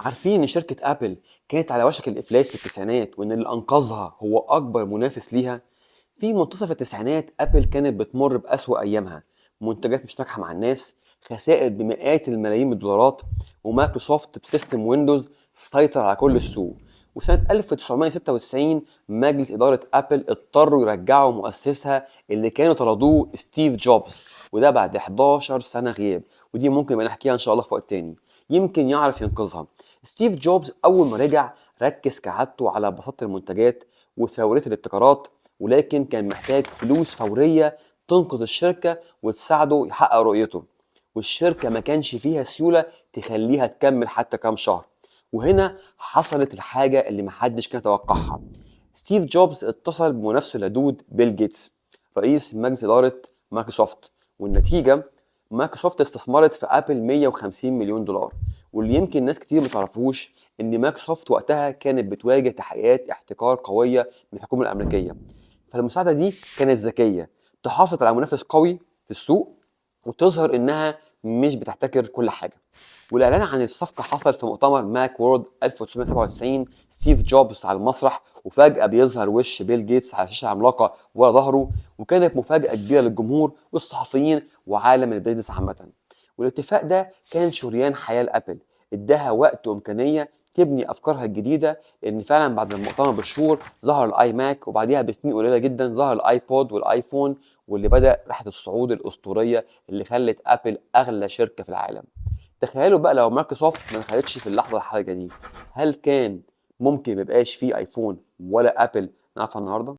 عارفين إن شركة أبل كانت على وشك الإفلاس في التسعينات وإن اللي أنقذها هو أكبر منافس ليها؟ في منتصف التسعينات أبل كانت بتمر بأسوأ أيامها، منتجات مش ناجحة مع الناس، خسائر بمئات الملايين من الدولارات، ومايكروسوفت بسيستم ويندوز سيطر على كل السوق. وسنة 1996 مجلس إدارة أبل اضطروا يرجعوا مؤسسها اللي كانوا طردوه ستيف جوبز، وده بعد 11 سنة غياب. ودي ممكن نبقى نحكيها إن شاء الله في وقت تاني، يمكن يعرف ينقذها. ستيف جوبز أول ما رجع ركز كعادته على بساطة المنتجات وثورية الابتكارات، ولكن كان محتاج فلوس فورية تنقذ الشركة وتساعده يحقق رؤيته. والشركة ما كانش فيها سيولة تخليها تكمل حتى كام شهر. وهنا حصلت الحاجة اللي محدش كان يتوقعها. ستيف جوبز اتصل بمنافسه اللدود بيل جيتس، رئيس مجلس إدارة مايكروسوفت، والنتيجة مايكروسوفت استثمرت في أبل 150 مليون دولار. واللي يمكن ناس كتير متعرفوش إن مايكروسوفت وقتها كانت بتواجه تحقيقات احتكار قوية من الحكومة الأمريكية. فالمساعدة دي كانت ذكية، تحافظ على منافس قوي في السوق وتظهر إنها مش بتحتكر كل حاجة. والإعلان عن الصفقة حصل في مؤتمر ماك وورد 1997، ستيف جوبز على المسرح وفجأة بيظهر وش بيل جيتس على شاشة عملاقة ورا ظهره، وكانت مفاجأة كبيرة للجمهور والصحفيين وعالم البيزنس عامة. والاتفاق ده كان شريان حياة لأبل، اداها وقت وإمكانية تبني أفكارها الجديدة، لأن فعلا بعد المؤتمر بشهور ظهر الآي ماك، وبعديها بسنين قليلة جدا ظهر الآيبود والآيفون، واللي بدأ رحلة الصعود الأسطورية اللي خلت أبل أغلى شركة في العالم. تخيلوا بقى لو مايكروسوفت ما دخلتش في اللحظة الحرجة دي، هل كان ممكن ميبقاش فيه آيفون ولا أبل نعرفها النهاردة؟